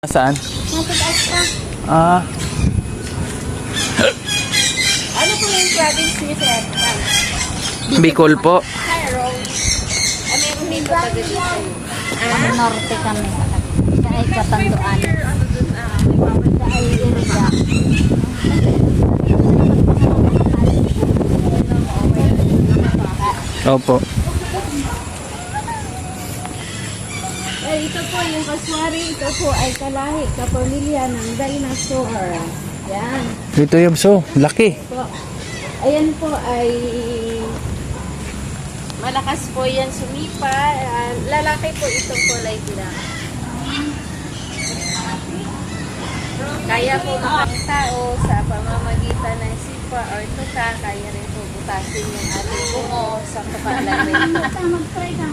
Saan? Nasa taas pa. Ah, Ano po yung province niyo, sir? Bicol po. Cairo. Meron din po taga dito. Norte kami. Sa ay Katanduan. Sa ay Iriga. Opo. Ito po yung kaswari. Ito po ay kalahi, kapamilya ng dinosaur. Yan. Dito yung so, laki. Po. Ayan po ay malakas po yan sumipa. Lalaki po itong kulay black. Kaya po mga tao sa pamamagitan ng sipa or tuka, kaya rin po butasin yung ating bungo sa kapalaran. Mag-try ka.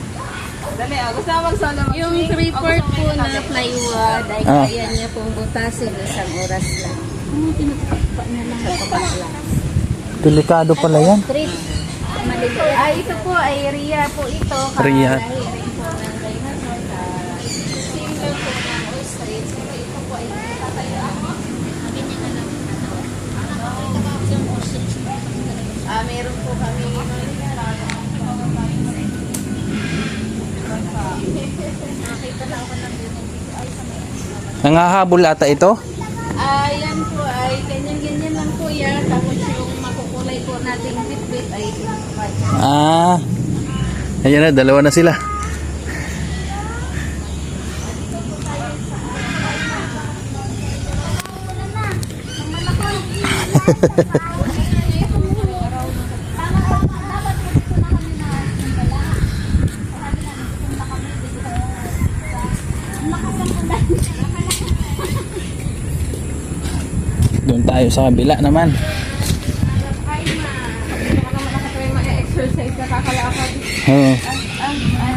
Yung 3/4 po na plywood ay kaya niya pong butasin isang oras lang. Tinutupakpa niya lang. Sa kapala. Delikado pala yan. Street. Maliliit. Ay, ito po ay Ria po ito. Ria. Kalahirin po ng dinosaur. Similar po ng ostrich. So, ito po ay tatayo ako. Meron po kami nakita na ako ng Nangahabol ata ito? yan po ay ganyan-ganyan lang po yan. Tapos yung makukulay po nating bit-bit ay Ah. Ayan na, dalawa na sila. Doon tayo sa kabila naman. exercise na kakalakad. Oo.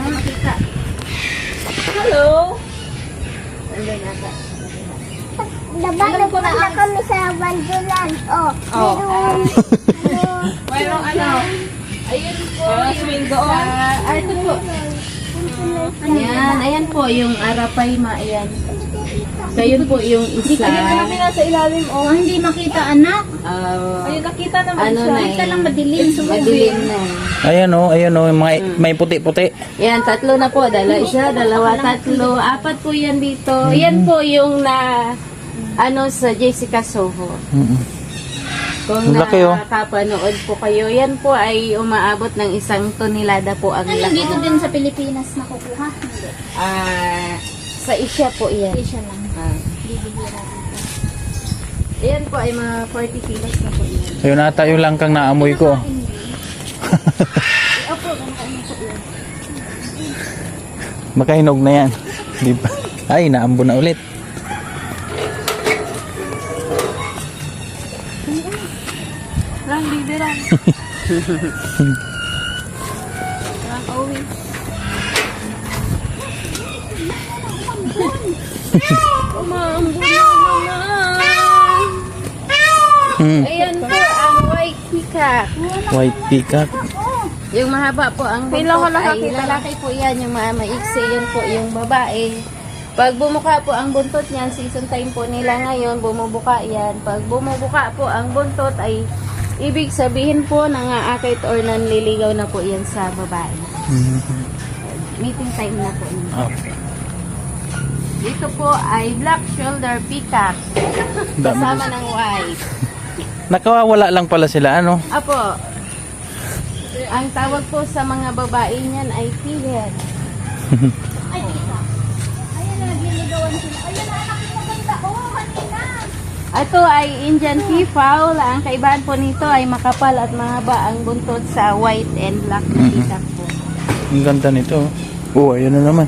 Makita. Hello? Andun nata. Nabanap na kami sa Bandulan. Oh. Mayroong ano? Ayun po. Swing doon. Ito po. Ayan po yung Arapaima. Ayan. So yun po yung isa. Kami nasa ilalim. Oh, hindi makita anak. Ayun, nakita naman Ano siya. na Kita lang madilim. Madilim na. Ayan o, may puti-puti. Yan, tatlo na po. Isa, dalawa, tatlo. Apat po yan dito. Yan po yung sa Jessica Soho. Kung Ang laki, oh. nakakapanood po kayo, yan po ay umaabot ng 1 tonelada po ang Ano laki. dito din sa Pilipinas nakukuha? Hindi. Sa Asia po yan. Asia lang. Bibihira dito. Yan po ay mga 40 kilos na po yan. Ayun ata yung langkang naamoy ko. Opo, ganito po yun. Makahinog na yan. Di ba? Ay, naambo na ulit. Rang, bibi, rang. Rang, uwi. Umaambun na naman. Ayan po ang white peacock. White peacock. Yung mahaba po ang buntot ay lalaki po yan. Yung maiksi yun po yung babae. Pag bumuka po ang buntot niyan, season time po nila ngayon, bumubuka yan. Pag bumubuka po ang buntot ay ibig sabihin po nangaakit or nanliligaw na po yan sa babae. Meeting time na po. Okay. Dito po ay black shoulder peacock. Kasama ng white. Nakawawala lang pala sila, ano? Apo, ang tawag po sa mga babae niyan ay peahead. Ay, dito. Ayan na, nagliligawan sila. Ayan na, anak yung maganda. Oh, kanina. Ito ay Indian peafowl. Ang kaibahan po nito ay makapal at mahaba ang buntot sa white and black na peacock po. Ang ganda nito. Oh, ayun na naman.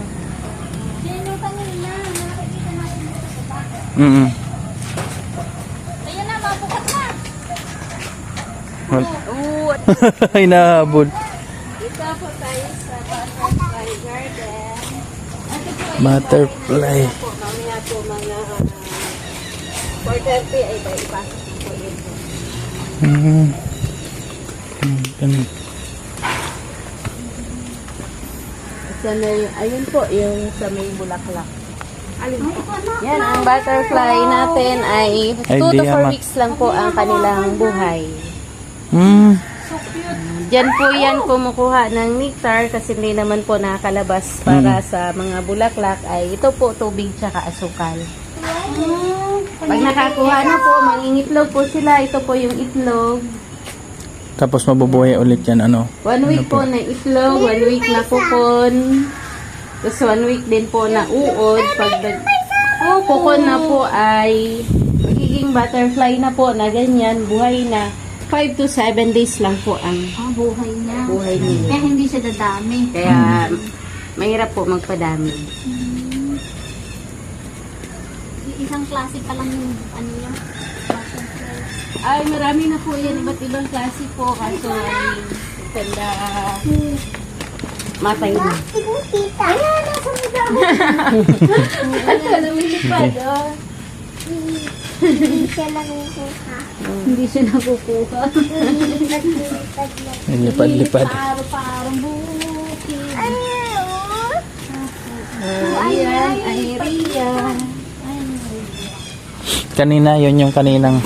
Yan yung kanina. Nakakita natin dito sa baka. Ayan na, mabukas na. Oo, Ay, nahabol. dito po tayo sa butterfly garden. Ito po ay Butterfly. po, mamaya po mga 4:30 ay ipasok na po ito. Ganun. Ayun po, yung sa may bulaklak. Yan, ang butterfly natin ay 2 to 4 weeks lang po ang kanilang buhay. Hmm. Diyan po yan kumukuha ng nectar kasi hindi naman po nakakalabas para sa mga bulaklak ay ito po tubig tsaka asukal. Pag nakakuha na po, mangingitlog po sila. Ito po yung itlog. Tapos mabubuhay ulit yan, ano? 1 week po na itlog, 1 week na kukon. Tapos 1 week din po na uod. Pag kukon na po ay magiging butterfly na po na ganyan, buhay na. 5 to 7 days lang po ang Buhay niya. buhay nila. Kaya hindi siya dadami. Kaya mahirap po magpadami. Isang klase pa lang yung ano niya. Ay, marami na po yan. Iba't ibang klase po. Kaso ay ganda matay na. Ayan, nasa mga. Ano, lumilipad, oh. Hindi siya nakukuha. Hindi siya nakukuha. Lipad-lipad lang. Lipad-lipad. Parang bukid. Ayan, ay Ria. Kanina, yun yung kaninang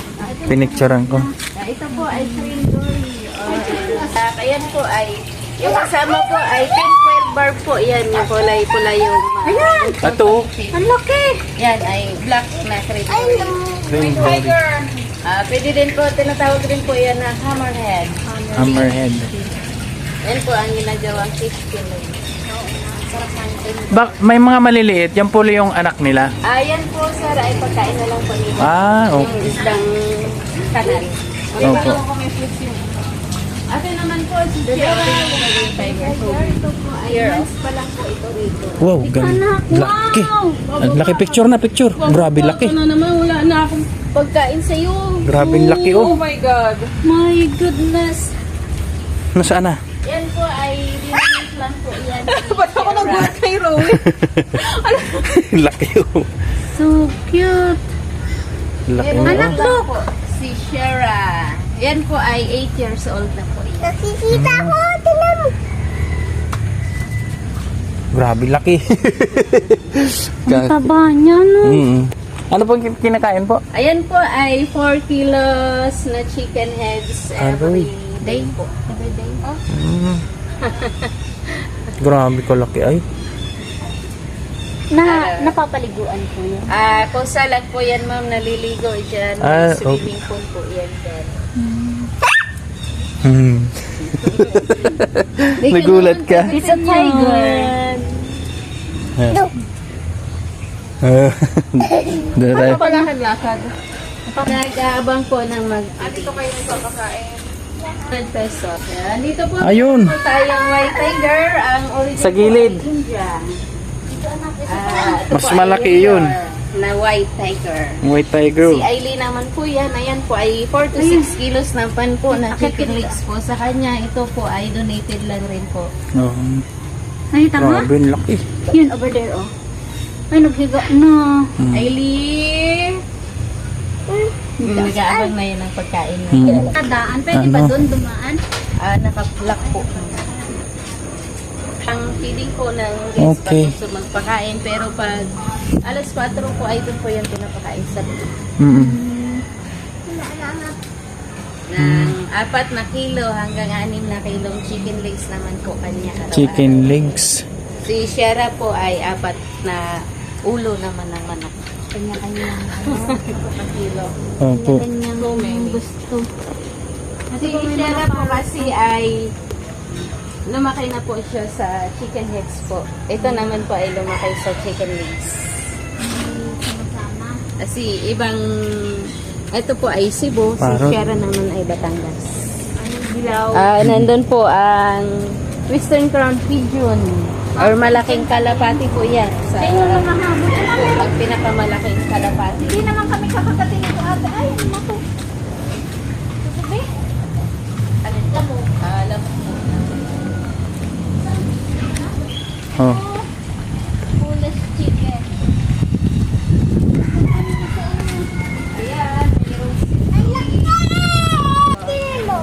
pinicturean ko. Ito po ay train dory. Ayan po ay, yung kasama po ay 10-12 bar po. Yan, yung kulay-pula yung ayan! Ato. Ang laki! Yan ay black na train dory. Green body. Pwede din po, tinatawag rin po yan na hammerhead. Hammerhead. Yan po ang ginagawang fish fillet. May mga maliliit. Yan po yung anak nila. Yan po sir, ay pagkain na lang po nila. Okay. Yung isdang kanal. Opo. Ate naman po, si Sierra, yung tiger. Ito po, ay months pa lang po ito rito. Wow, laki. Ang laki picture na picture. Grabe laki. Ano naman, wala na akong pagkain sa'yo. Grabe laki, oh. Oh my God. My goodness. Nasaan na? Yan po ay dinamit lang po yan. Ba't ako nagulat kay Rowan? Laki, oh. So cute. Laki Yan, mo, anak oh. po, si Shera. Yan po ay 8 years old na po yan. Nakikita ko, tinan mo. Grabe laki. Taba niya, no? Ano po kinakain po? Ayan po ay 4 kilos na chicken heads every day po. Every day. Oh. Grabe ko laki ay. Napapaliguan ko yun. Kusa lang po yan ma'am, naliligo dyan. Ah, Swimming pool po yan dyan. Nagulat ka. It's a tiger. Doon tayo. Palakad-lakad. Nag-aabang po ng dito kayo nagpapakain. 100 pesos. Yan. Dito po Ayun. po tayong white tiger. Ang original Sa gilid. po ay India. Ito Mas po ay malaki rare yun. Na white tiger. White tiger. Si Aileen naman po yan. Ayan po ay 4 to 6 kilos na pan po na chicken legs po sa kanya. Ito po ay donated lang rin po. Oh, Nakita mo? grabe laki. Yun, over there, oh. Ay, naghiga na. Aileen! Nag-aabang na yun ang pagkain na. Nadaan, pwede ba Ano? doon dumaan? Naka-block po. Ang feeding po ng guest Okay. pag gusto magpakain. Pero pag alas 4 po ay doon po yung pinapakain sa loob. Ng 4 na kilo hanggang 6 na kilong chicken legs naman po kanya araw-araw. Chicken legs. Si Shera po ay 4 na ulo naman ng manok. Kanya-kanya. Kilo. Opo. Kanyang gusto. Si Shera po kasi ay lumaki na po siya sa chicken heads po. Ito naman po ay lumaki sa chicken legs. Sama-sama. Kasi ibang, ito po ay Cebu, si Parang- Shera naman ay Batangas. Dilaw. Nandun po ang Western Crown Pigeon or malaking kalapati po yan. Sa Ay, yung mga habol. pag pinakamalaking kalapati. Hindi naman kami kakagating ito ate. Ay, ano mo to? Sabi? Ano ito mo? Alam mo. Oh. Fullest chicken. Ayan, mayroong Ay, laki! Kilo.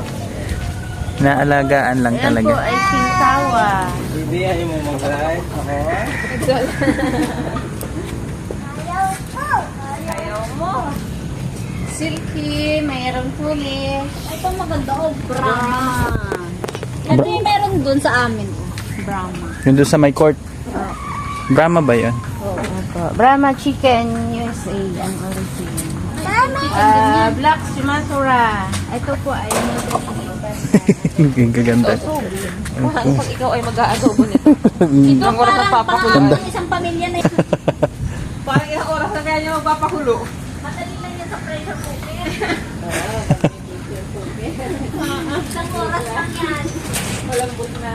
Naalagaan lang Ayan talaga. po ay sintawa. Hindi, ayaw mo mag-ride. silky, mayroon puli. Ito maganda oh, Brahma. Ito yung meron dun sa amin. Brahma. Yun doon sa may court. Brahma ba yun? Opo. Brahma Chicken USA ang origin. Black Sumatra. Ito po ay Ang gaganda. Pag ikaw ay mag-aadobo nito. Ito Ang oras parang nagpapakulo. pang isang pamilya na yun. Parang ilang oras na kaya niya magpapakulo. Madali lang yan sa pressure cooker. Isang oras lang yan. Malambot na.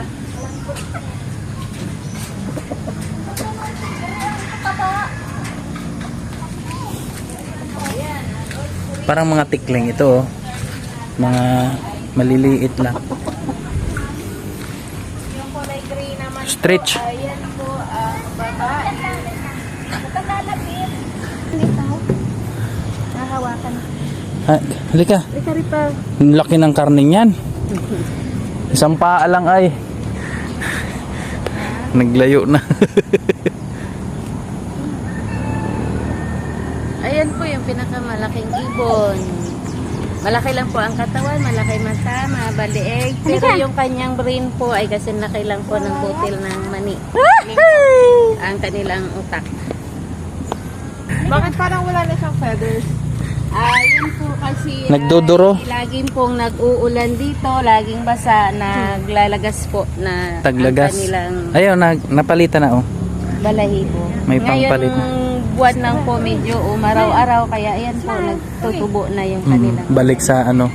Parang mga tikling ito, oh. Mga maliliit lang. yung kulay gray naman Stretch. po. Ayan po ang babae. Nakalalapit. Dito. Nahawakan. Halika. Ito rin pa. Ang laki ng karne niyan. Isang paa lang ay. Naglayo na. Ayan po yung pinakamalaking ibon. Malaki lang po ang katawan, malaki mata, mabaliig. Pero yung kanyang brain po ay kasi laki lang po ng butil ng mani. Ang kanilang utak. Bakit parang wala na siyang feathers? Ayun po kasi Nagduduro. laging pong nag-uulan dito, laging basa, naglalagas po na Taglagas. ang kanilang Ayaw, napalitan na, oh. balahibo. May pampalit na. Ngayong buwan lang po medyo umaraw-araw, kaya ayan po, nagtutubo na yung kanilang Balik sa ano.